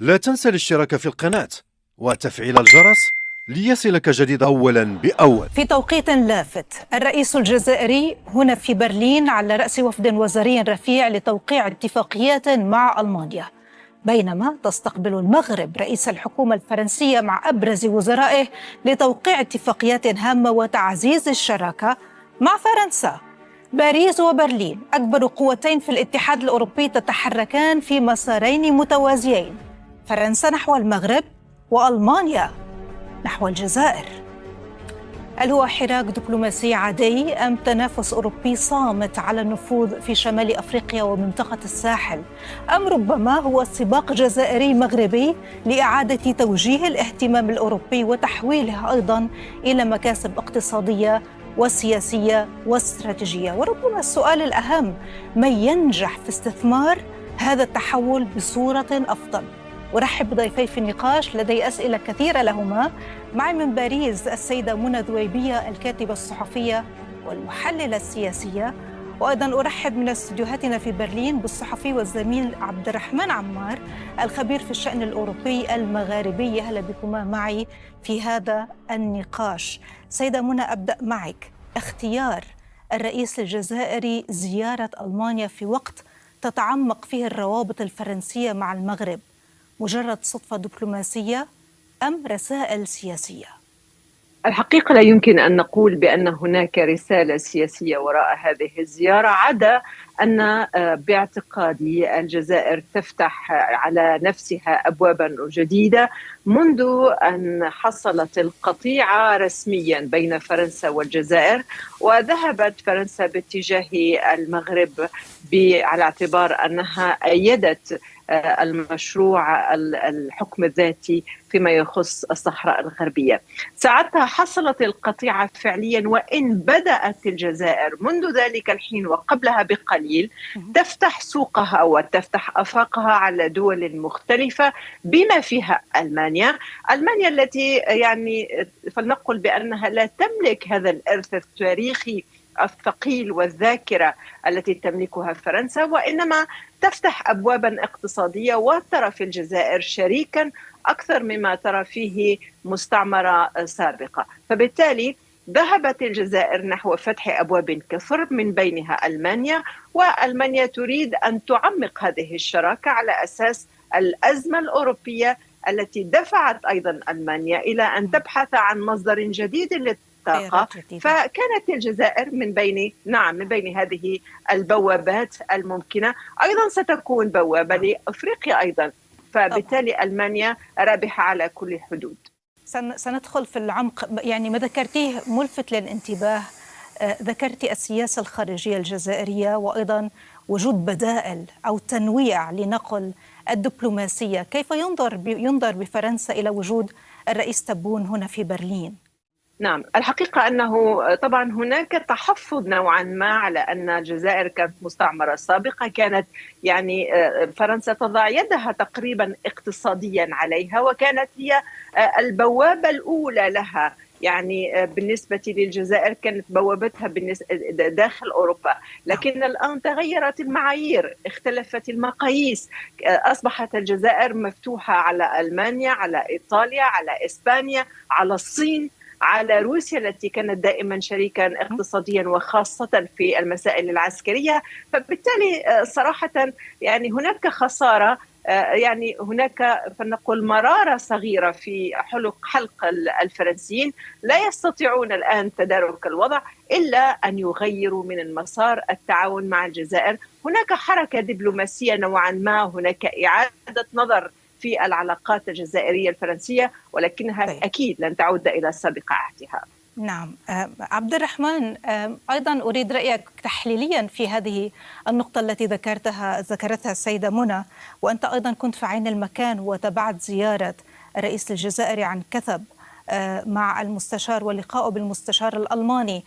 لا تنسى الاشتراك في القناة وتفعيل الجرس ليصلك جديد أولا بأول. في توقيت لافت، الرئيس الجزائري هنا في برلين على رأس وفد وزاري رفيع لتوقيع اتفاقيات مع ألمانيا، بينما تستقبل المغرب رئيس الحكومة الفرنسية مع أبرز وزرائه لتوقيع اتفاقيات هامة وتعزيز الشراكة مع فرنسا. باريس وبرلين أكبر قوتين في الاتحاد الأوروبي تتحركان في مسارين متوازيين، فرنسا نحو المغرب وألمانيا نحو الجزائر. هل هو حراك دبلوماسي عادي أم تنافس أوروبي صامت على النفوذ في شمال أفريقيا ومنطقة الساحل؟ أم ربما هو سباق جزائري مغربي لإعادة توجيه الاهتمام الأوروبي وتحويله أيضا إلى مكاسب اقتصادية وسياسية واستراتيجية؟ وربما السؤال الأهم، من ينجح في استثمار هذا التحول بصورة أفضل؟ أرحب بضيفي في النقاش، لدي أسئلة كثيرة لهما. معي من باريس السيدة منى ذويبية، الكاتبة الصحفية والمحللة السياسية، وأيضا أرحب من استديوهاتنا في برلين بالصحفي والزميل عبد الرحمن عمار، الخبير في الشأن الأوروبي المغاربي. أهلا بكما معي في هذا النقاش. سيدة منى، أبدأ معك. اختيار الرئيس الجزائري زيارة ألمانيا في وقت تتعمق فيه الروابط الفرنسية مع المغرب، مجرد صدفة دبلوماسية أم رسائل سياسية؟ الحقيقة لا يمكن أن نقول بأن هناك رسالة سياسية وراء هذه الزيارة، عدا أن باعتقادي الجزائر تفتح على نفسها أبوابا جديدة منذ أن حصلت القطيعة رسميا بين فرنسا والجزائر، وذهبت فرنسا باتجاه المغرب على اعتبار أنها أيدت المشروع الحكم الذاتي فيما يخص الصحراء الغربية. ساعتها حصلت القطيعة فعليا، وإن بدأت الجزائر منذ ذلك الحين وقبلها بقليل تفتح سوقها وتفتح آفاقها على دول مختلفة بما فيها ألمانيا التي يعني فلنقل بأنها لا تملك هذا الإرث التاريخي الثقيل والذاكرة التي تملكها فرنسا، وإنما تفتح أبوابا اقتصادية وترى في الجزائر شريكا أكثر مما ترى فيه مستعمرة سابقة. فبالتالي ذهبت الجزائر نحو فتح أبواب كثر من بينها ألمانيا، وألمانيا تريد أن تعمق هذه الشراكة على أساس الأزمة الأوروبية التي دفعت أيضا ألمانيا إلى أن تبحث عن مصدر جديد للطاقة. فكانت الجزائر من بين هذه البوابات الممكنة. أيضا ستكون بوابة لأفريقيا أيضا، فبالتالي ألمانيا رابحة على كل الحدود. سندخل في العمق. يعني ما ذكرتيه ملفت للانتباه، ذكرتي السياسة الخارجية الجزائرية وأيضا وجود بدائل أو تنويع لنقل الدبلوماسية. كيف ينظر بفرنسا إلى وجود الرئيس تبون هنا في برلين؟ نعم، الحقيقة أنه طبعا هناك تحفظ نوعا ما على أن الجزائر كانت مستعمرة سابقة، كانت يعني فرنسا تضع يدها تقريبا اقتصاديا عليها، وكانت هي البوابة الأولى لها. يعني بالنسبة للجزائر كانت بوابتها داخل أوروبا، لكن الآن تغيرت المعايير، اختلفت المقاييس، أصبحت الجزائر مفتوحة على ألمانيا، على إيطاليا، على إسبانيا، على الصين، على روسيا التي كانت دائما شريكا اقتصاديا وخاصة في المسائل العسكرية. فبالتالي صراحة يعني هناك خسارة، يعني هناك فلنقل مرارة صغيرة في حلق الفرنسيين. لا يستطيعون الآن تدارك الوضع إلا أن يغيروا من المسار التعاون مع الجزائر. هناك حركة دبلوماسية نوعا ما، هناك إعادة نظر في العلاقات الجزائرية الفرنسية، ولكنها أكيد لن تعود إلى سابق عهدها. نعم. عبد الرحمن، أيضا أريد رأيك تحليليا في هذه النقطة التي ذكرتها السيدة منى، وأنت أيضا كنت في عين المكان وتابعت زيارة الرئيس الجزائري عن كثب مع المستشار ولقائه بالمستشار الألماني.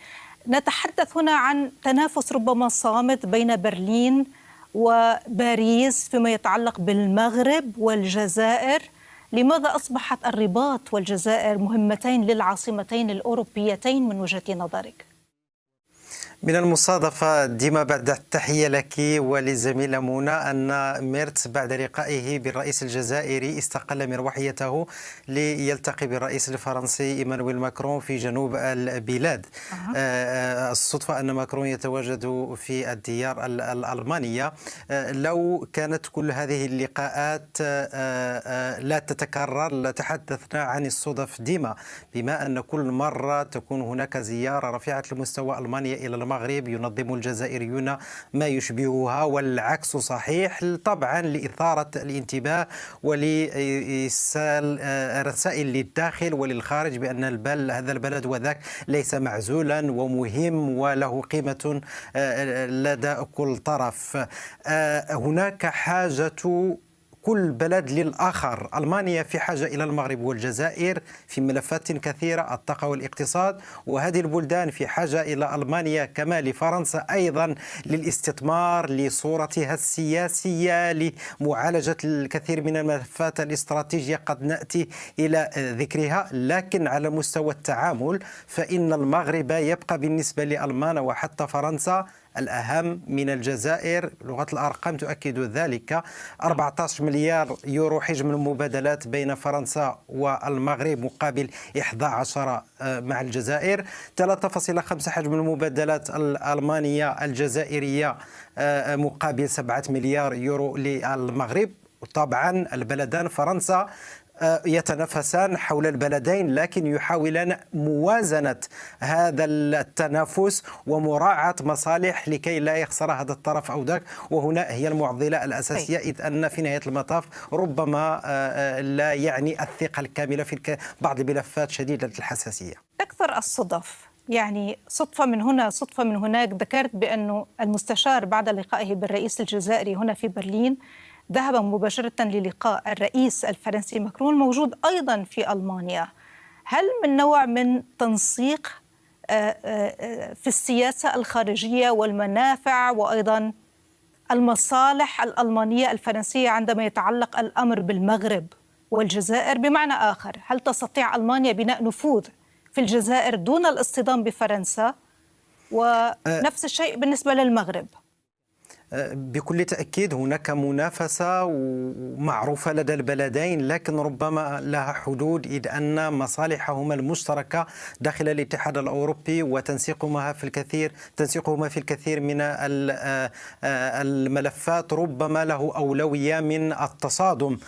نتحدث هنا عن تنافس ربما صامت بين برلين وباريس فيما يتعلق بالمغرب والجزائر. لماذا أصبحت الرباط والجزائر مهمتين للعاصمتين الأوروبيتين من وجهة نظرك؟ من المصادفة ديما بعد التحية لك وللزميلة منى أن ميرت بعد لقائه بالرئيس الجزائري استقل مروحيته ليلتقي بالرئيس الفرنسي إيمانويل ماكرون في جنوب البلاد. الصدفة أن ماكرون يتواجد في الديار الألمانية. لو كانت كل هذه اللقاءات لا تتكرر لتحدثنا عن الصدف ديما، بما أن كل مرة تكون هناك زيارة رفيعة المستوى ألمانيا إلى المغرب ينظم الجزائريون ما يشبهها والعكس صحيح، طبعا لإثارة الانتباه ولإرسال رسائل للداخل وللخارج بأن هذا البلد وذاك ليس معزولا ومهم وله قيمة لدى كل طرف. هناك حاجة كل بلد للآخر. ألمانيا في حاجة إلى المغرب والجزائر في ملفات كثيرة، الطاقة والاقتصاد، وهذه البلدان في حاجة إلى ألمانيا كما لفرنسا أيضا للاستثمار، لصورتها السياسية، لمعالجة الكثير من الملفات الاستراتيجية قد نأتي إلى ذكرها. لكن على مستوى التعامل فإن المغرب يبقى بالنسبة لألمانيا وحتى فرنسا الأهم من الجزائر. لغة الأرقام تؤكد ذلك. 14 مليار يورو حجم المبادلات بين فرنسا والمغرب مقابل 11 مع الجزائر. 3.5 حجم المبادلات الألمانية الجزائرية مقابل 7 مليار يورو للمغرب. طبعا البلدان فرنسا يتنافسان حول البلدين، لكن يحاولان موازنة هذا التنافس ومراعاة مصالح لكي لا يخسر هذا الطرف أو ذاك، وهنا هي المعضلة الأساسية، إذ أن في نهاية المطاف ربما لا يعني الثقة الكاملة في بعض الملفات شديدة الحساسية. أكثر الصدف، يعني صدفة من هنا صدفة من هناك. ذكرت بأنه المستشار بعد لقائه بالرئيس الجزائري هنا في برلين ذهب مباشرة للقاء الرئيس الفرنسي ماكرون موجود أيضا في ألمانيا. هل من نوع من تنسيق في السياسة الخارجية والمنافع وأيضا المصالح الألمانية الفرنسية عندما يتعلق الأمر بالمغرب والجزائر؟ بمعنى آخر، هل تستطيع ألمانيا بناء نفوذ في الجزائر دون الاصطدام بفرنسا؟ ونفس الشيء بالنسبة للمغرب. بكل تأكيد هناك منافسة معروفة لدى البلدين، لكن ربما لها حدود، إذ أن مصالحهما المشتركة داخل الاتحاد الأوروبي وتنسيقهما في الكثير من الملفات ربما له أولوية من التصادم.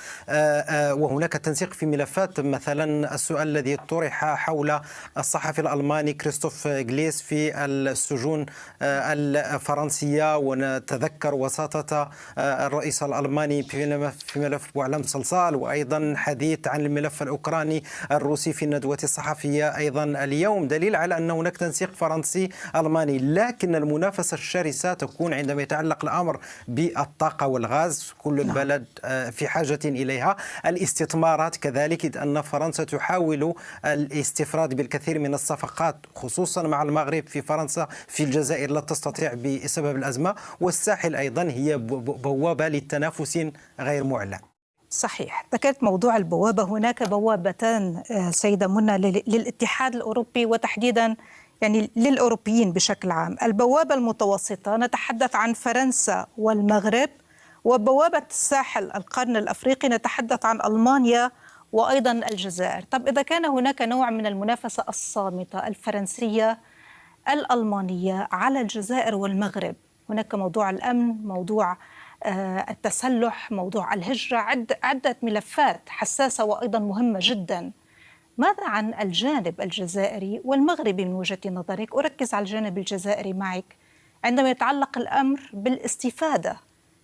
وهناك تنسيق في ملفات، مثلا السؤال الذي طرح حول الصحفي الألماني كريستوف غليس في السجون الفرنسية، ونتذكر وساطة الرئيس الألماني في ملف بوعلم صلصال، وأيضا حديث عن الملف الأوكراني الروسي في الندوة الصحفية أيضا اليوم، دليل على أن هناك تنسيق فرنسي ألماني. لكن المنافسة الشرسة تكون عندما يتعلق الأمر بالطاقة والغاز، كل البلد في حاجة إليها. الاستثمارات كذلك، إذ أن فرنسا تحاول الاستفراد بالكثير من الصفقات خصوصا مع المغرب. في فرنسا في الجزائر لا تستطيع بسبب الأزمة، والساحل أيضا هي بوابة للتنافس غير معلن. صحيح، ذكرت موضوع البوابة. هناك بوابتان سيدة منى للاتحاد الأوروبي وتحديدا يعني للأوروبيين بشكل عام. البوابة المتوسطة نتحدث عن فرنسا والمغرب، وبوابة الساحل القرن الأفريقي نتحدث عن ألمانيا وأيضا الجزائر. طب إذا كان هناك نوع من المنافسة الصامتة الفرنسية الألمانية على الجزائر والمغرب، هناك موضوع الأمن، موضوع التسلح، موضوع الهجرة، عدة ملفات حساسة وأيضا مهمة جدا. ماذا عن الجانب الجزائري والمغربي من وجهة نظرك؟ أركز على الجانب الجزائري معك عندما يتعلق الأمر بالاستفادة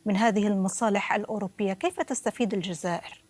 من هذه المصالح الأوروبية. كيف تستفيد الجزائر؟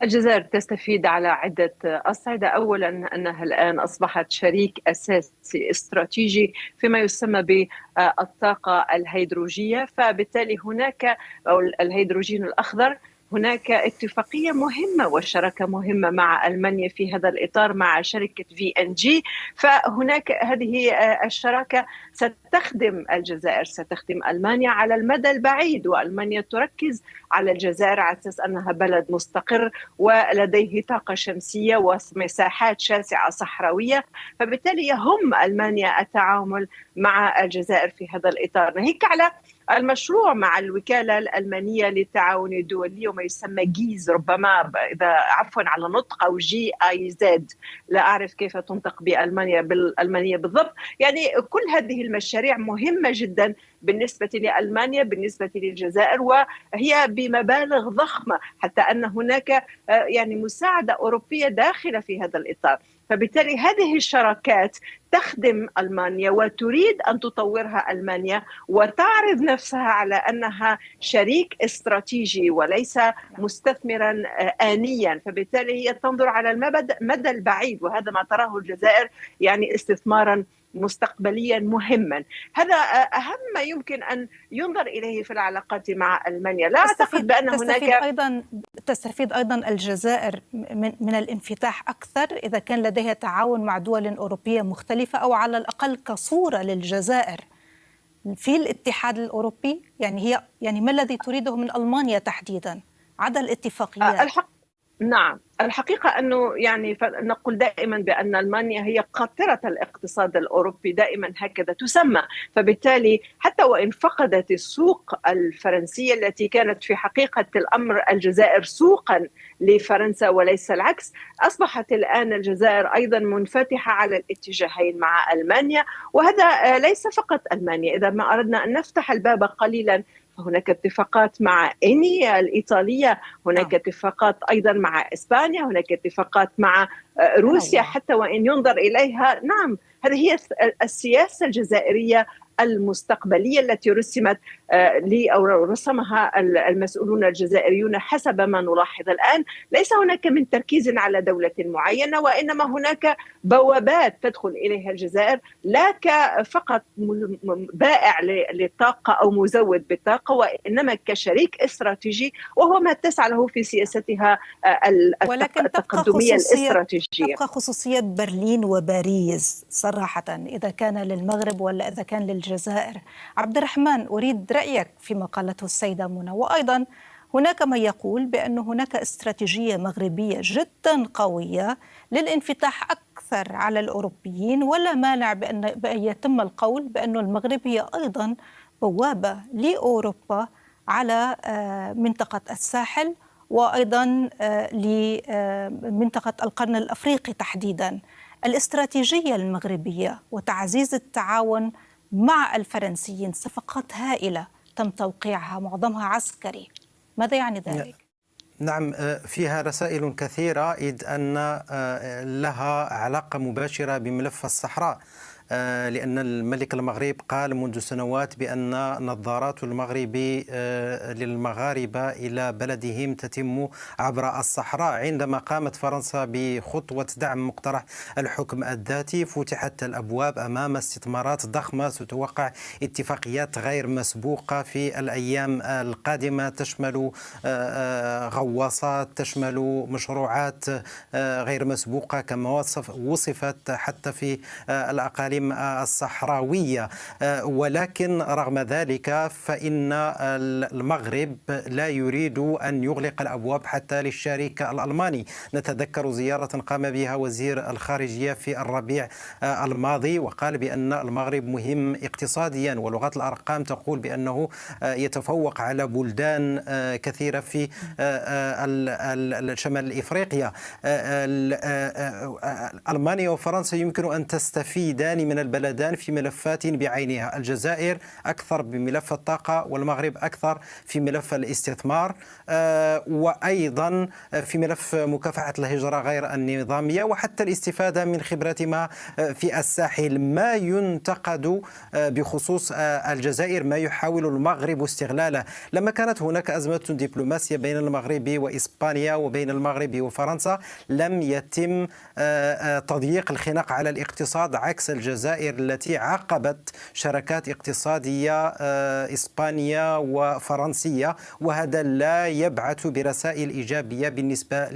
الجزائر تستفيد على عدة أصعدة. أولا أنها الآن أصبحت شريك أساسي استراتيجي فيما يسمى بالطاقة الهيدروجية، فبالتالي هناك أو الهيدروجين الأخضر، هناك اتفاقية مهمة وشراكة مهمة مع ألمانيا في هذا الإطار مع شركة VNG. فهناك هذه الشراكة ستخدم الجزائر، ستخدم ألمانيا على المدى البعيد، وألمانيا تركز على الجزائر على أساس أنها بلد مستقر ولديه طاقة شمسية ومساحات شاسعة صحراوية، فبالتالي يهم ألمانيا التعامل مع الجزائر في هذا الإطار. ناهيك على المشروع مع الوكالة الألمانية للتعاون الدولي وما يسمى جيز، ربما إذا عفوا على نطق، أو GIZ، لا أعرف كيف تنطق بالألمانية بالضبط. يعني كل هذه المشاريع مهمة جدا بالنسبة لألمانيا، بالنسبة للجزائر، وهي بمبالغ ضخمة، حتى أن هناك يعني مساعدة أوروبية داخلة في هذا الإطار. فبالتالي هذه الشراكات تخدم ألمانيا وتريد أن تطورها ألمانيا وتعرض نفسها على أنها شريك استراتيجي وليس مستثمرا آنيا. فبالتالي هي تنظر على المدى البعيد، وهذا ما تراه الجزائر يعني استثمارا مستقبليا مهما. هذا أهم ما يمكن أن ينظر إليه في العلاقات مع ألمانيا. لا أعتقد بأن هناك تستفيد أيضا الجزائر من الانفتاح أكثر إذا كان لديها تعاون مع دول أوروبية مختلفة، أو على الأقل كصورة للجزائر في الاتحاد الأوروبي. يعني ما الذي تريده من ألمانيا تحديدا عدا الاتفاقيات؟ نعم، الحقيقة أنه يعني نقول دائما بأن ألمانيا هي قاطرة الاقتصاد الأوروبي، دائما هكذا تسمى. فبالتالي حتى وإن فقدت السوق الفرنسية التي كانت في حقيقة الأمر الجزائر سوقا لفرنسا وليس العكس، أصبحت الآن الجزائر أيضا منفتحة على الاتجاهين مع ألمانيا. وهذا ليس فقط ألمانيا، إذا ما أردنا أن نفتح الباب قليلا هناك اتفاقات مع إني الإيطالية، هناك اتفاقات أيضا مع إسبانيا، هناك اتفاقات مع روسيا حتى وإن ينظر إليها. نعم، هذه هي السياسة الجزائرية المستقبلية التي رسمت أو رسمها المسؤولون الجزائريون حسب ما نلاحظ الآن. ليس هناك من تركيز على دولة معينة، وإنما هناك بوابات تدخل إليها الجزائر لا كفقط بائع للطاقة أو مزود بالطاقة، وإنما كشريك استراتيجي، وهو ما تسعى له في سياستها التقدمية الاستراتيجية. تبقى خصوصية برلين وباريس صراحة، إذا كان للمغرب ولا إذا كان للجزائر. عبد الرحمن، أريد رأيك فيما قالته السيدة منى. وأيضا هناك من يقول بأن هناك استراتيجية مغربية جدا قوية للانفتاح أكثر على الأوروبيين، ولا مانع بأن يتم القول بأن المغرب هي أيضا بوابة لأوروبا على منطقة الساحل، وأيضا لمنطقة القرن الأفريقي تحديدا. الاستراتيجية المغربية وتعزيز التعاون مع الفرنسيين، صفقات هائلة تم توقيعها معظمها عسكري، ماذا يعني ذلك؟ نعم، فيها رسائل كثيرة، إذ أن لها علاقة مباشرة بملف الصحراء، لأن الملك المغرب قال منذ سنوات بأن نظارات المغربي للمغاربة إلى بلدهم تتم عبر الصحراء. عندما قامت فرنسا بخطوة دعم مقترح الحكم الذاتي فتحت الأبواب أمام استثمارات ضخمة ستوقع اتفاقيات غير مسبوقة في الأيام القادمة، تشمل غواصات، تشمل مشروعات غير مسبوقة كما وصفت حتى في الأقاليم الصحراوية. ولكن رغم ذلك فإن المغرب لا يريد أن يغلق الأبواب حتى للشريك الألماني. نتذكر زيارة قام بها وزير الخارجية في الربيع الماضي، وقال بأن المغرب مهم اقتصاديا، ولغات الأرقام تقول بأنه يتفوق على بلدان كثيرة في شمال إفريقيا. ألمانيا وفرنسا يمكن أن تستفيدان من البلدان في ملفات بعينها، الجزائر أكثر بملف الطاقة والمغرب أكثر في ملف الاستثمار، وأيضا في ملف مكافحة الهجرة غير النظامية، وحتى الاستفادة من خبرة ما في الساحل. ما ينتقد بخصوص الجزائر ما يحاول المغرب استغلاله. لما كانت هناك أزمة دبلوماسية بين المغرب وإسبانيا وبين المغرب وفرنسا لم يتم تضييق الخناق على الاقتصاد عكس الجزائر الجزائر التي عاقبت شراكات اقتصادية إسبانية وفرنسية، وهذا لا يبعث برسائل إيجابية بالنسبة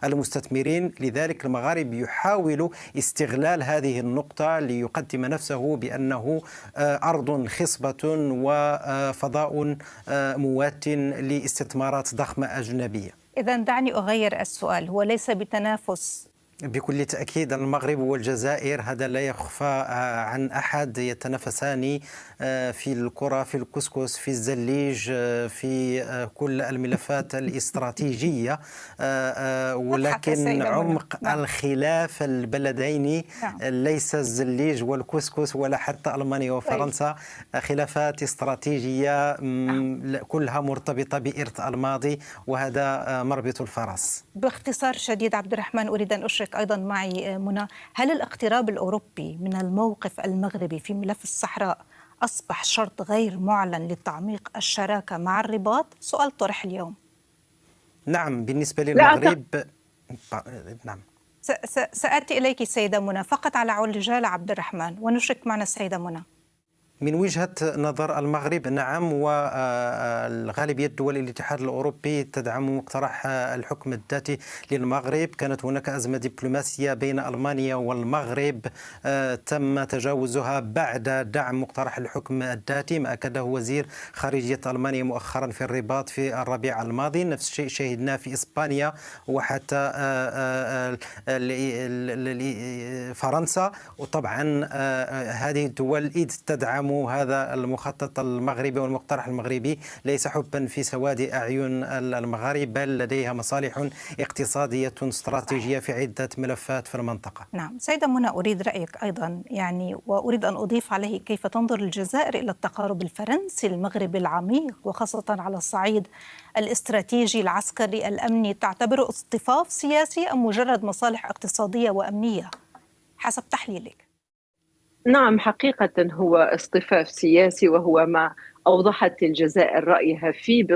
للمستثمرين. لذلك المغرب يحاول استغلال هذه النقطة ليقدم نفسه بأنه أرض خصبة وفضاء موات لاستثمارات ضخمة أجنبية. إذن دعني أغير السؤال، هو ليس بتنافس؟ بكل تأكيد المغرب والجزائر، هذا لا يخفى عن أحد، يتنافسان في الكرة، في الكسكس، في الزليج، في كل الملفات الاستراتيجية، ولكن عمق الخلاف البلدين ليس الزليج والكسكس ولا حتى ألمانيا وفرنسا، خلافات استراتيجية كلها مرتبطة بإرث الماضي، وهذا مربط الفرس. باختصار شديد عبد الرحمن، أريد أن أشرك أيضا معي منى، هل الاقتراب الأوروبي من الموقف المغربي في ملف الصحراء أصبح شرط غير معلن لتعميق الشراكة مع الرباط؟ سؤال طرح اليوم. نعم، بالنسبة للمغرب نعم. سأتي إليك سيدة منى، فقط على عجالة عبد الرحمن، ونشرك معنا السيدة منى. من وجهة نظر المغرب نعم، والغالبية دول الاتحاد الأوروبي تدعم مقترح الحكم الذاتي للمغرب. كانت هناك أزمة دبلوماسية بين ألمانيا والمغرب تم تجاوزها بعد دعم مقترح الحكم الذاتي، ما أكده وزير خارجية ألمانيا مؤخرا في الرباط في الربيع الماضي. نفس الشيء شهدناه في إسبانيا وحتى فرنسا، وطبعا هذه الدول إذ تدعم هذا المخطط المغربي والمقترح المغربي ليس حبا في سواد أعين المغاربة، بل لديها مصالح اقتصادية استراتيجية في عدة ملفات في المنطقة. نعم سيدة منى، أريد رأيك أيضا وأريد أن أضيف عليه، كيف تنظر الجزائر إلى التقارب الفرنسي المغربي العميق، وخاصة على الصعيد الاستراتيجي العسكري الأمني؟ تعتبره اصطفاف سياسي أم مجرد مصالح اقتصادية وأمنية حسب تحليلك؟ نعم، حقيقة هو اصطفاف سياسي، وهو ما أوضحت الجزائر رأيها فيه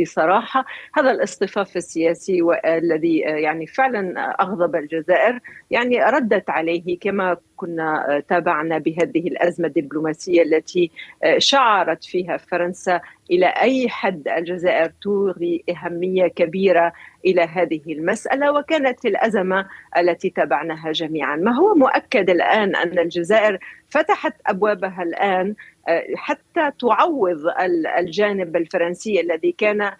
بصراحة. هذا الاصطفاف السياسي والذي يعني فعلا أغضب الجزائر، يعني ردت عليه كما كنا تابعنا بهذه الأزمة الدبلوماسية التي شعرت فيها فرنسا إلى أي حد الجزائر تولي أهمية كبيرة إلى هذه المسألة، وكانت الأزمة التي تابعناها جميعا. ما هو مؤكد الآن أن الجزائر فتحت أبوابها الآن حتى تعوض الجانب الفرنسي الذي كان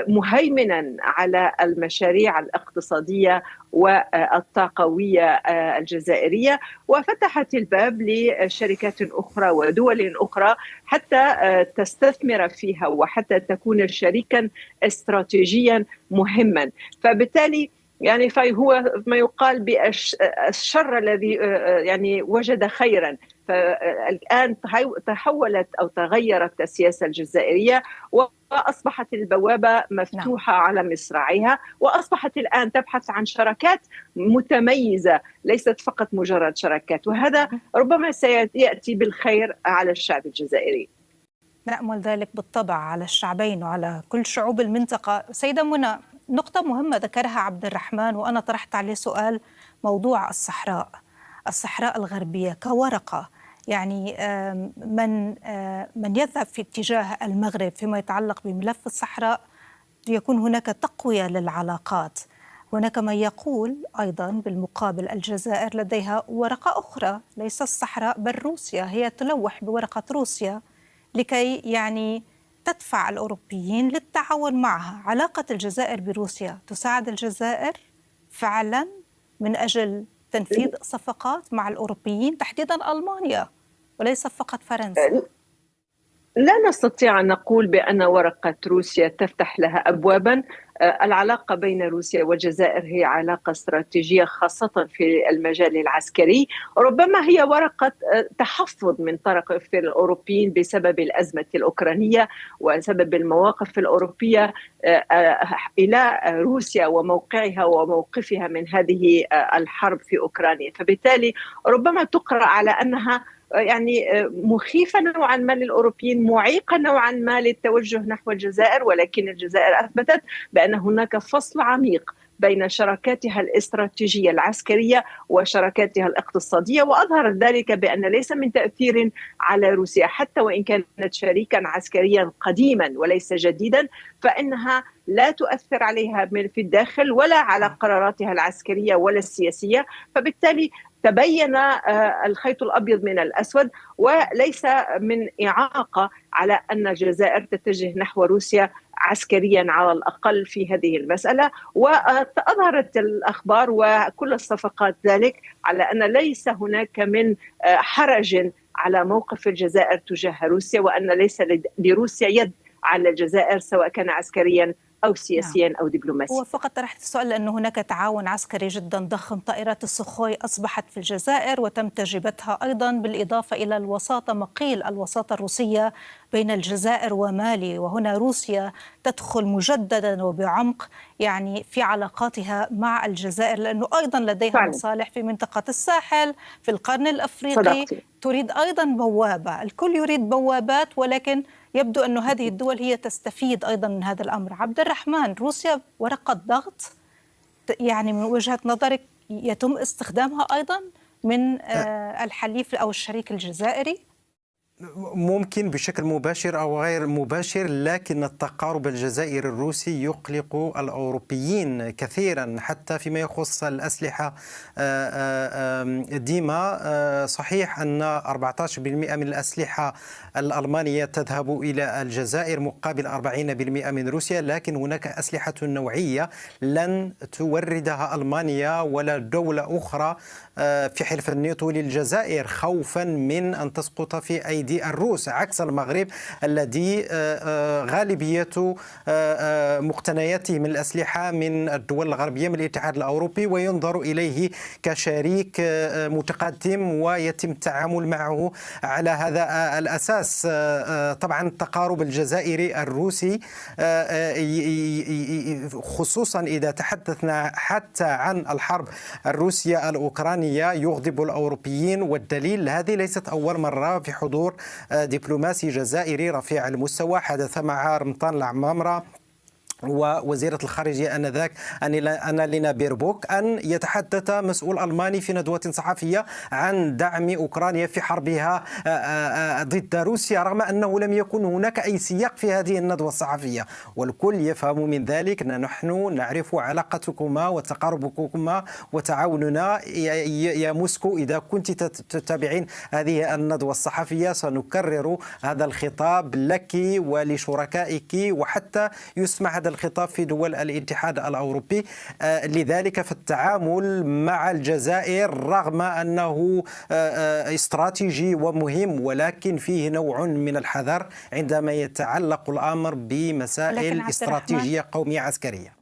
مهيمنا على المشاريع الاقتصادية والطاقوية الجزائرية، وفتحت الباب لشركات أخرى ودول أخرى حتى تستثمر فيها وحتى تكون شريكا استراتيجيا مهما. فبالتالي يعني فهو ما يقال بالشر الذي يعني وجد خيرا. فالآن تحولت أو تغيرت السياسة الجزائرية، وأصبحت البوابة مفتوحة على مصراعيها، وأصبحت الآن تبحث عن شراكات متميزة ليست فقط مجرد شراكات، وهذا ربما سيأتي بالخير على الشعب الجزائري. نأمل ذلك بالطبع على الشعبين وعلى كل شعوب المنطقة. سيدة منى، نقطة مهمة ذكرها عبد الرحمن وأنا طرحت عليه سؤال، موضوع الصحراء الغربية كورقة، يعني من يذهب في اتجاه المغرب فيما يتعلق بملف الصحراء يكون هناك تقوية للعلاقات. هناك من يقول أيضا بالمقابل الجزائر لديها ورقة أخرى، ليس الصحراء بل روسيا، هي تلوح بورقة روسيا لكي يعني تدفع الأوروبيين للتعاون معها. علاقة الجزائر بروسيا تساعد الجزائر فعلا من أجل تنفيذ صفقات مع الأوروبيين، تحديدا ألمانيا وليس فقط فرنسا؟ لا نستطيع أن نقول بأن ورقة روسيا تفتح لها أبوابا. العلاقة بين روسيا والجزائر هي علاقة استراتيجية خاصة في المجال العسكري، ربما هي ورقة تحفظ من طرف الأوروبيين بسبب الأزمة الأوكرانية وسبب المواقف الأوروبية إلى روسيا وموقعها وموقفها من هذه الحرب في أوكرانيا. فبالتالي ربما تقرأ على أنها يعني مخيفة نوعا ما للأوروبيين، معيقة نوعا ما للتوجه نحو الجزائر، ولكن الجزائر أثبتت بأن هناك فصل عميق بين شراكاتها الاستراتيجية العسكرية وشراكاتها الاقتصادية، وأظهرت ذلك بأن ليس من تأثير على روسيا، حتى وإن كانت شريكا عسكريا قديما وليس جديدا، فإنها لا تؤثر عليها في الداخل ولا على قراراتها العسكرية ولا السياسية. فبالتالي تبين الخيط الأبيض من الأسود، وليس من إعاقة على أن الجزائر تتجه نحو روسيا عسكريا على الأقل في هذه المسألة. وأظهرت الأخبار وكل الصفقات ذلك على أن ليس هناك من حرج على موقف الجزائر تجاه روسيا، وأن ليس لروسيا يد على الجزائر سواء كان عسكريا أو سياسيا أو دبلوماسيا. هو فقط طرحت السؤال لأنه هناك تعاون عسكري جدا ضخم. طائرات السخوي أصبحت في الجزائر وتم تجربتها أيضا، بالإضافة إلى الوساطة، مقيل الوساطة الروسية بين الجزائر ومالي، وهنا روسيا تدخل مجددا وبعمق يعني في علاقاتها مع الجزائر، لأنه أيضا لديها مصالح في منطقة الساحل، في القرن الأفريقي. تريد أيضا بوابة، الكل يريد بوابات، ولكن يبدو أن هذه الدول هي تستفيد أيضا من هذا الأمر. عبد الرحمن، روسيا ورقة ضغط يعني من وجهة نظرك يتم استخدامها أيضا من الحليف أو الشريك الجزائري؟ ممكن بشكل مباشر أو غير مباشر، لكن التقارب الجزائري الروسي يقلق الأوروبيين كثيرا حتى فيما يخص الأسلحة. ديما صحيح أن 14% من الأسلحة الألمانية تذهب إلى الجزائر مقابل 40% من روسيا، لكن هناك أسلحة نوعية لن توردها ألمانيا ولا دولة أخرى في حلف الناتو للجزائر خوفا من أن تسقط في أيدي الروس، عكس المغرب الذي غالبية مقتنياته من الأسلحة من الدول الغربية من الاتحاد الأوروبي، وينظر إليه كشريك متقدم ويتم التعامل معه على هذا الأساس. طبعا التقارب الجزائري الروسي خصوصا إذا تحدثنا حتى عن الحرب الروسية الأوكرانية يغضب الأوروبيين، والدليل هذه ليست أول مرة في حضور دبلوماسي جزائري رفيع المستوى. حدث مع رمضان العمامرة ووزيرة الخارجية آنذاك أنالينا بيربوك أن يتحدث مسؤول ألماني في ندوة صحفية عن دعم أوكرانيا في حربها ضد روسيا، رغم أنه لم يكن هناك أي سياق في هذه الندوة الصحفية، والكل يفهم من ذلك أن نحن نعرف علاقتكما وتقاربكما وتعاوننا. يا موسكو، إذا كنت تتابعين هذه الندوة الصحفية سنكرر هذا الخطاب لك ولشركائك، وحتى يسمع هذا الخطاب في دول الاتحاد الأوروبي. لذلك فالتعامل مع الجزائر رغم أنه استراتيجي ومهم، ولكن فيه نوع من الحذر عندما يتعلق الأمر بمسائل استراتيجية قومية عسكرية.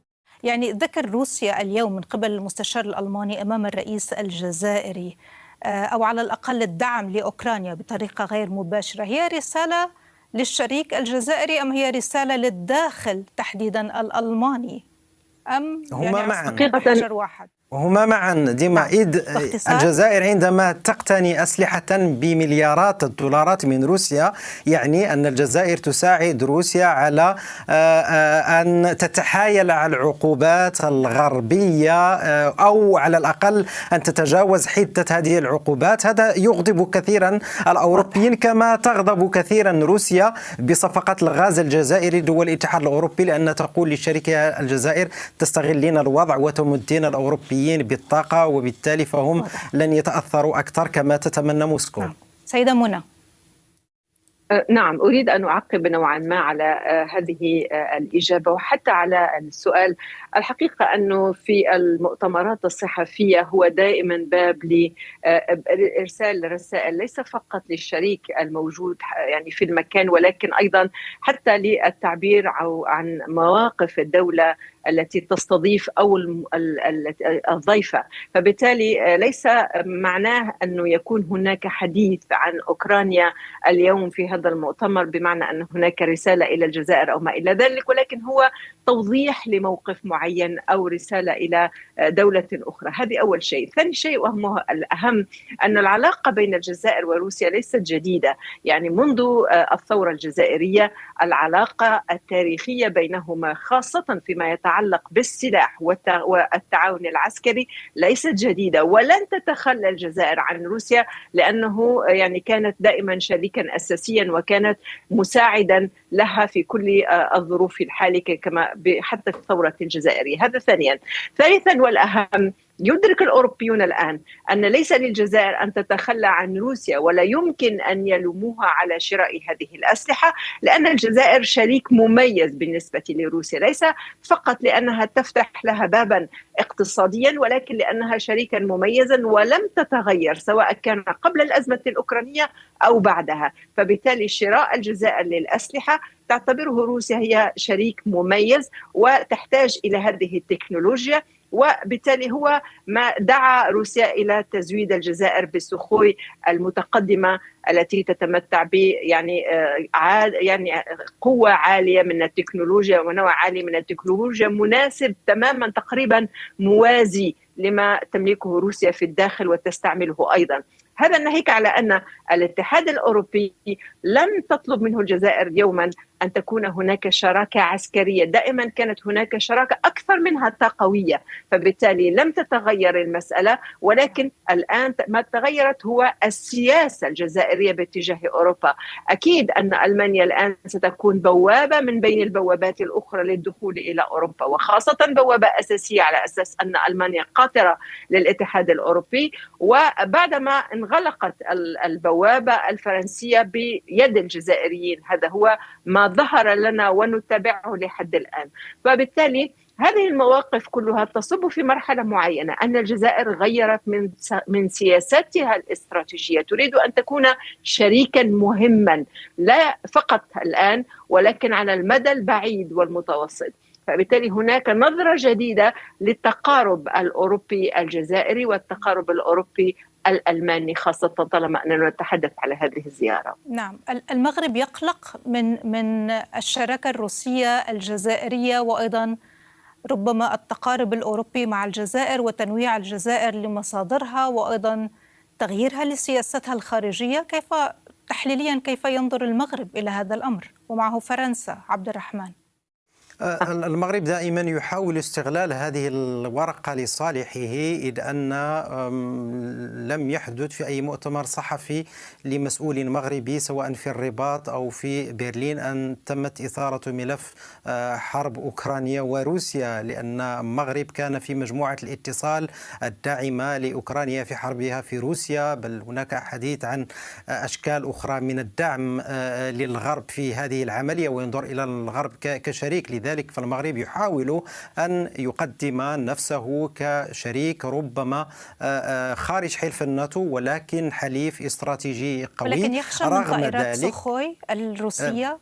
يعني ذكر روسيا اليوم من قبل المستشار الألماني أمام الرئيس الجزائري، أو على الأقل الدعم لأوكرانيا بطريقة غير مباشرة، هي رسالة للشريك الجزائري أم هي رسالة للداخل تحديدا الألماني، أم هما يعني معا حجر واحد؟ هما معا ديما. إذ الجزائر عندما تقتني أسلحة بمليارات الدولارات من روسيا، يعني أن الجزائر تساعد روسيا على أن تتحايل على العقوبات الغربية، أو على الأقل أن تتجاوز حدة هذه العقوبات. هذا يغضب كثيرا الأوروبيين، كما تغضب كثيرا روسيا بصفقة الغاز الجزائري دول الاتحاد الأوروبي، لأن تقول لشريكها الجزائر تستغلين الوضع وتمدين الأوروبيين بالطاقة، وبالتالي فهم لن يتأثروا أكثر كما تتمنى موسكو. سيدة منى. نعم، أريد أن أعقب نوعا ما على هذه الإجابة وحتى على السؤال. الحقيقة أنه في المؤتمرات الصحفية هو دائما باب لإرسال رسائل ليس فقط للشريك الموجود يعني في المكان، ولكن أيضا حتى للتعبير عن مواقف الدولة التي تستضيف أو الضيفة. فبالتالي ليس معناه أنه يكون هناك حديث عن أوكرانيا اليوم في هذا المؤتمر بمعنى أن هناك رسالة إلى الجزائر أو ما إلى ذلك، ولكن هو توضيح لموقف معين. معين أو رسالة إلى دولة أخرى. هذه أول شيء. ثاني شيء وهو الأهم أن العلاقة بين الجزائر وروسيا ليست جديدة، يعني منذ الثورة الجزائرية العلاقة التاريخية بينهما خاصة فيما يتعلق بالسلاح والتعاون العسكري ليست جديدة، ولن تتخلى الجزائر عن روسيا لأنه يعني كانت دائما شريكا أساسيا وكانت مساعدا لها في كل الظروف الحالكة كما حتى الثورة الجزائرية. هذا ثانيا. ثالثا والأهم، يدرك الأوروبيون الآن أن ليس للجزائر أن تتخلى عن روسيا، ولا يمكن أن يلوموها على شراء هذه الأسلحة، لأن الجزائر شريك مميز بالنسبة لروسيا، ليس فقط لأنها تفتح لها بابا اقتصاديا، ولكن لأنها شريكا مميزا ولم تتغير سواء كان قبل الأزمة الأوكرانية أو بعدها. فبالتالي شراء الجزائر للأسلحة تعتبره روسيا هي شريك مميز وتحتاج إلى هذه التكنولوجيا، وبالتالي هو ما دعا روسيا إلى تزويد الجزائر بالسخوي المتقدمة التي تتمتع ب يعني قوة عالية من التكنولوجيا ونوع عالي من التكنولوجيا مناسب تماما تقريبا موازي لما تملكه روسيا في الداخل وتستعمله أيضا. هذا ناهيك على أن الاتحاد الأوروبي لم تطلب منه الجزائر يوما أن تكون هناك شراكة عسكرية، دائما كانت هناك شراكة أكثر منها طاقوية، فبالتالي لم تتغير المسألة. ولكن الآن ما تغيرت هو السياسة الجزائرية باتجاه أوروبا. أكيد أن ألمانيا الآن ستكون بوابة من بين البوابات الأخرى للدخول إلى أوروبا، وخاصة بوابة أساسية على أساس أن ألمانيا قاطرة للاتحاد الأوروبي. وبعدما انغلقت البوابة الفرنسية بيد الجزائريين، هذا هو ما ظهر لنا ونتابعه لحد الآن. فبالتالي هذه المواقف كلها تصب في مرحلة معينة أن الجزائر غيرت من سياساتها الاستراتيجية، تريد أن تكون شريكا مهما لا فقط الآن ولكن على المدى البعيد والمتوسط. فبالتالي هناك نظرة جديدة للتقارب الأوروبي الجزائري والتقارب الأوروبي الألماني، خاصة طالما أننا نتحدث على هذه الزيارة. نعم، المغرب يقلق من الشراكة الروسية الجزائرية، وأيضا ربما التقارب الأوروبي مع الجزائر وتنويع الجزائر لمصادرها وأيضا تغييرها لسياستها الخارجية. كيف تحليليا كيف ينظر المغرب إلى هذا الأمر ومعه فرنسا؟ عبد الرحمن. المغرب دائما يحاول استغلال هذه الورقة لصالحه، إذ أن لم يحدث في أي مؤتمر صحفي لمسؤول مغربي سواء في الرباط أو في برلين أن تمت إثارة ملف حرب أوكرانيا وروسيا، لأن المغرب كان في مجموعة الاتصال الداعمة لأوكرانيا في حربها في روسيا، بل هناك حديث عن أشكال أخرى من الدعم للغرب في هذه العملية وينظر إلى الغرب كشريك. لذلك فالمغرب يحاول أن يقدم نفسه كشريك ربما خارج حلف الناتو ولكن حليف استراتيجي قوي. ولكن يخشى من طائرات سخوي الروسية.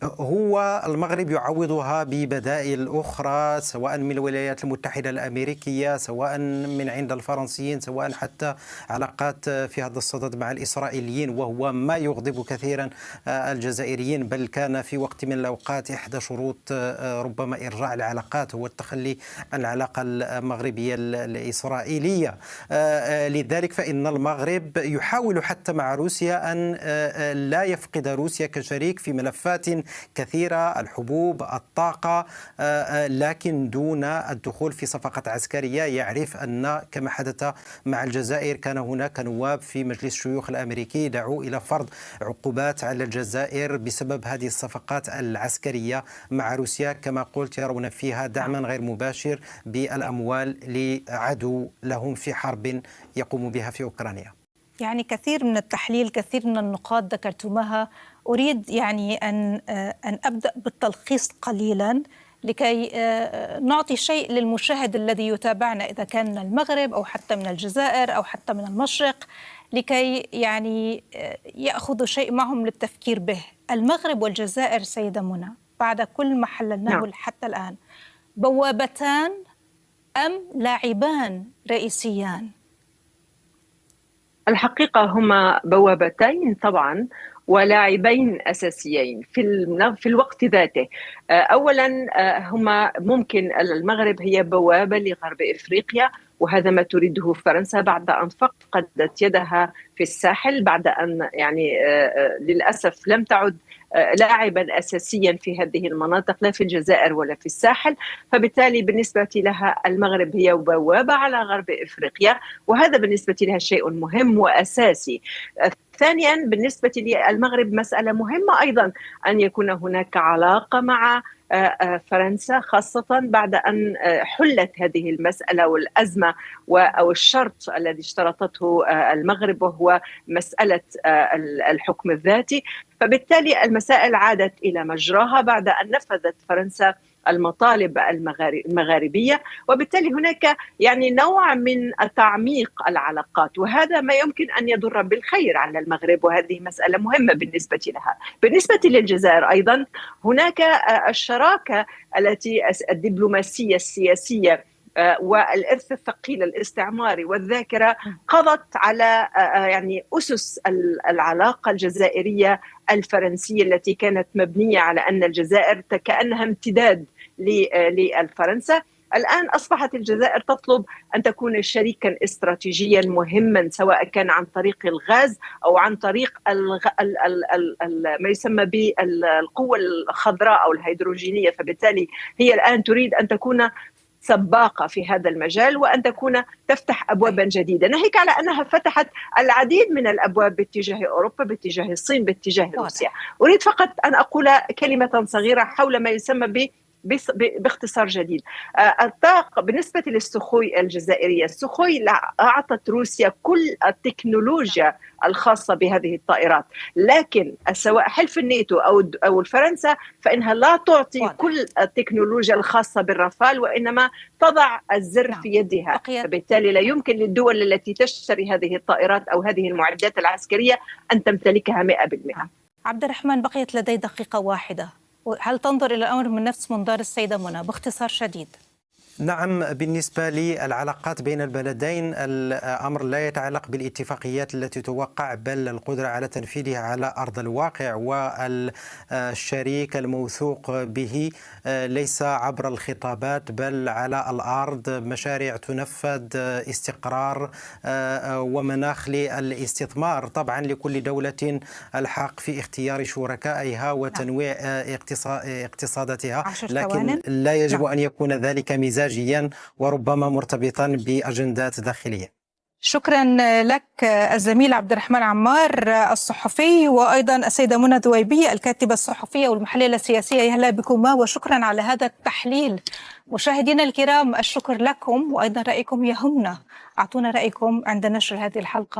هو المغرب يعوضها ببدائل أخرى سواء من الولايات المتحدة الأمريكية، سواء من عند الفرنسيين، سواء حتى علاقات في هذا الصدد مع الإسرائيليين، وهو ما يغضب كثيرا الجزائريين. بل كان في وقت من الأوقات إحدى شروط ربما إرجاع العلاقات هو التخلي عن العلاقة المغربية الإسرائيلية. لذلك فإن المغرب يحاول حتى مع روسيا أن لا يفقد روسيا كشريك في ملفات كثيرة، الحبوب، الطاقة، لكن دون الدخول في صفقة عسكرية. يعرف أن كما حدث مع الجزائر كان هناك نواب في مجلس الشيوخ الأمريكي دعوا إلى فرض عقوبات على الجزائر بسبب هذه الصفقات العسكرية مع روسيا، كما قلت يرون فيها دعما غير مباشر بالأموال لعدو لهم في حرب يقوم بها في أوكرانيا. يعني كثير من التحليل، كثير من النقاط ذكرتموها. أريد يعني أن أبدأ بالتلخيص قليلا لكي نعطي شيء للمشاهد الذي يتابعنا إذا كان من المغرب أو حتى من الجزائر أو حتى من المشرق، لكي يعني يأخذوا شيء معهم للتفكير به. المغرب والجزائر سيدة منى بعد كل ما حللناه حتى الآن بوابتان أم لاعبان رئيسيان؟ الحقيقة هما بوابتين طبعا، ولاعبين أساسيين في الوقت ذاته. أولا هما ممكن المغرب هي بوابة لغرب إفريقيا، وهذا ما تريده فرنسا بعد أن فقدت يدها في الساحل، بعد أن يعني للأسف لم تعد لاعبا أساسيا في هذه المناطق، لا في الجزائر ولا في الساحل. فبالتالي بالنسبة لها المغرب هي بوابة على غرب إفريقيا، وهذا بالنسبة لها شيء مهم وأساسي. ثانيا بالنسبة للمغرب مسألة مهمة أيضا أن يكون هناك علاقة مع فرنسا، خاصة بعد أن حلت هذه المسألة والأزمة أو الشرط الذي اشترطته المغرب، وهو مسألة الحكم الذاتي. فبالتالي المسائل عادت إلى مجراها بعد أن نفذت فرنسا المطالب المغاربية، وبالتالي هناك يعني نوع من تعميق العلاقات، وهذا ما يمكن أن يضر بالخير على المغرب، وهذه مسألة مهمة بالنسبة لها. بالنسبة للجزائر أيضا هناك الشراكة الدبلوماسية السياسية والإرث الثقيل الاستعماري والذاكرة قضت على يعني أسس العلاقة الجزائرية الفرنسية التي كانت مبنية على أن الجزائر كأنها امتداد لفرنسا. الآن أصبحت الجزائر تطلب أن تكون شريكا استراتيجيا مهما، سواء كان عن طريق الغاز أو عن طريق ما يسمى بالقوة الخضراء أو الهيدروجينية. فبالتالي هي الآن تريد أن تكون سباقة في هذا المجال، وأن تكون تفتح أبوابا جديدة، ناهيك على أنها فتحت العديد من الأبواب باتجاه أوروبا، باتجاه الصين، باتجاه روسيا. أريد فقط أن أقول كلمة صغيرة حول ما يسمى باختصار جديد. الطاقة بالنسبة للسخوي الجزائرية، السخوي أعطت روسيا كل التكنولوجيا الخاصة بهذه الطائرات، لكن سواء حلف الناتو أو فرنسا فإنها لا تعطي كل التكنولوجيا الخاصة بالرافال، وإنما تضع الزر في يدها. فبالتالي لا يمكن للدول التي تشتري هذه الطائرات أو هذه المعدات العسكرية أن تمتلكها 100%. عبد الرحمن، بقيت لدي دقيقة واحدة، هل تنظر إلى الأمر من نفس منظار السيدة منى باختصار شديد؟ نعم، بالنسبة للعلاقات بين البلدين الأمر لا يتعلق بالاتفاقيات التي توقع، بل القدرة على تنفيذها على أرض الواقع، والشريك الموثوق به ليس عبر الخطابات بل على الأرض، مشاريع تنفذ، استقرار ومناخ للاستثمار. طبعا لكل دولة الحق في اختيار شركائها وتنويع اقتصاداتها، لكن لا يجب أن يكون ذلك مزاجيا وربما مرتبطا بأجندات داخلية. شكرا لك الزميل عبد الرحمن عمار الصحفي، وأيضا السيدة منى ذويبي الكاتبة الصحفية والمحللة السياسية. يهلا بكما وشكرا على هذا التحليل. مشاهدينا الكرام، الشكر لكم، وأيضا رأيكم يهمنا. أعطونا رأيكم عند نشر هذه الحلقة.